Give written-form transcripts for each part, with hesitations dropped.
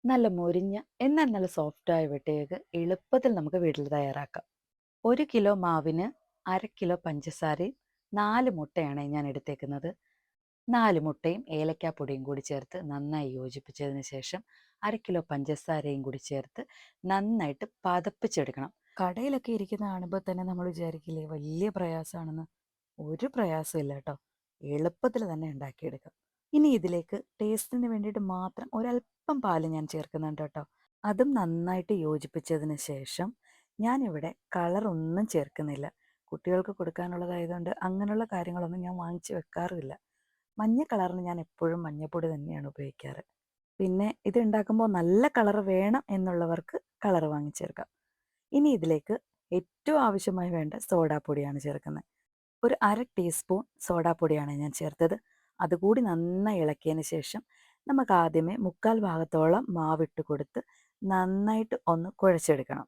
നല്ല മൊരിഞ്ഞ എന്നാൽ നല്ല സോഫ്റ്റായ വെട്ടുകേക്ക് എളുപ്പത്തിൽ നമുക്ക് വീട്ടിൽ തയ്യാറാക്കാം. 1 കിലോ മാവിന് 1/2 കിലോ പഞ്ചസാരയും 4 മുട്ടയാണ് ഞാൻ എടുത്തേക്കുന്നത്. 4 മുട്ടയും ഏലക്കാപ്പൊടിയും കൂടി ചേർത്ത് നന്നായി യോജിപ്പിച്ചതിന് ശേഷം 1/2 കിലോ പഞ്ചസാരയും കൂടി ചേർത്ത് നന്നായിട്ട് പതപ്പിച്ചെടുക്കണം. കടയിലൊക്കെ ഇരിക്കുന്ന കാണുമ്പോൾ തന്നെ നമ്മൾ വിചാരിക്കില്ലേ വലിയ പ്രയാസമാണെന്ന്. ഒരു പ്രയാസമില്ല കേട്ടോ, എളുപ്പത്തിൽ തന്നെ ഉണ്ടാക്കിയെടുക്കാം. ഇനി ഇതിലേക്ക് ടേസ്റ്റിന് വേണ്ടിയിട്ട് മാത്രം ഒരല്പം പാല് ഞാൻ ചേർക്കുന്നുണ്ട് കേട്ടോ. അതും നന്നായിട്ട് യോജിപ്പിച്ചതിന് ശേഷം ഞാനിവിടെ കളറൊന്നും ചേർക്കുന്നില്ല. കുട്ടികൾക്ക് കൊടുക്കാനുള്ളതായതുകൊണ്ട് അങ്ങനെയുള്ള കാര്യങ്ങളൊന്നും ഞാൻ വാങ്ങിച്ച് വെക്കാറുമില്ല. മഞ്ഞ കളറിന് ഞാൻ എപ്പോഴും മഞ്ഞപ്പൊടി തന്നെയാണ് ഉപയോഗിക്കാറ്. പിന്നെ ഇത് ഉണ്ടാക്കുമ്പോൾ നല്ല കളർ വേണം എന്നുള്ളവർക്ക് കളർ വാങ്ങിച്ചേർക്കാം. ഇനി ഇതിലേക്ക് ഏറ്റവും ആവശ്യമായി വേണ്ട സോഡാപ്പൊടിയാണ് ചേർക്കുന്നത്. ഒരു 1/2 ടീസ്പൂൺ സോഡാപ്പൊടിയാണ് ഞാൻ ചേർത്തത്. അതുകൂടി നന്നായി ഇളക്കിയതിന് ശേഷം നമുക്ക് ആദ്യമേ 1/4 ഭാഗത്തോളം മാവിട്ട് കൊടുത്ത് നന്നായിട്ട് ഒന്ന് കുഴച്ചെടുക്കണം.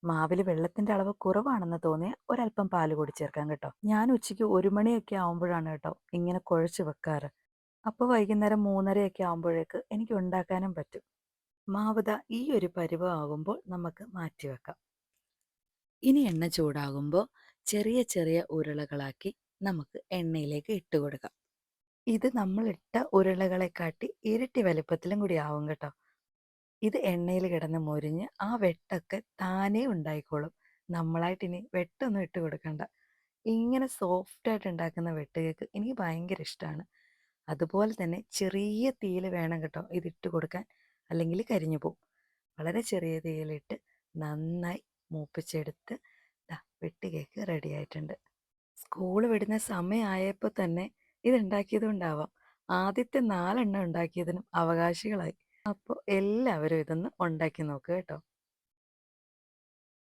മാവിൽ വെള്ളത്തിൻ്റെ അളവ് കുറവാണെന്ന് തോന്നിയാൽ ഒരല്പം പാല് കൂടി ചേർക്കാം കേട്ടോ. ഞാൻ ഉച്ചയ്ക്ക് 1 മണിയൊക്കെ ആകുമ്പോഴാണ് കേട്ടോ ഇങ്ങനെ കുഴച്ച് വെക്കാറ്. അപ്പോൾ വൈകുന്നേരം 3:30ഒക്കെ ആകുമ്പോഴേക്ക് എനിക്ക് ഉണ്ടാക്കാനും പറ്റും. മാവ് ദാ ഈ ഒരു പരുവമാകുമ്പോൾ നമുക്ക് മാറ്റി വെക്കാം. ഇനി എണ്ണ ചൂടാകുമ്പോൾ ചെറിയ ചെറിയ ഉരുളകളാക്കി നമുക്ക് എണ്ണയിലേക്ക് ഇട്ട് കൊടുക്കാം. ഇത് നമ്മളിട്ട ഉരുളകളെക്കാട്ടി ഇരട്ടി വലിപ്പത്തിലും കൂടി ആവും കേട്ടോ. ഇത് എണ്ണയിൽ കിടന്ന് മൊരിഞ്ഞ് ആ വെട്ടൊക്കെ താനേ ഉണ്ടായിക്കോളും. നമ്മളായിട്ട് ഇനി വെട്ടൊന്നും ഇട്ട് കൊടുക്കണ്ട. ഇങ്ങനെ സോഫ്റ്റായിട്ട് ഉണ്ടാക്കുന്ന വെട്ടുകേക്ക് എനിക്ക് ഭയങ്കര ഇഷ്ടമാണ്. അതുപോലെ തന്നെ ചെറിയ തീയിൽ വേണം കേട്ടോ ഇതിട്ട് കൊടുക്കാൻ, അല്ലെങ്കിൽ കരിഞ്ഞു പോവും. വളരെ ചെറിയ തീയിലിട്ട് നന്നായി മൂപ്പിച്ചെടുത്ത് വെട്ടുകേക്ക് റെഡി ആയിട്ടുണ്ട്. സ്കൂൾ വിടുന്ന സമയമായപ്പോൾ തന്നെ ഇതുണ്ടാക്കിയത് കൊണ്ടാവാം ആദ്യത്തെ 4 എണ്ണം ഉണ്ടാക്കിയതിനും അവകാശികളായി. അപ്പോൾ എല്ലാവരും ഇതൊന്ന് ഉണ്ടാക്കി നോക്കുക കേട്ടോ.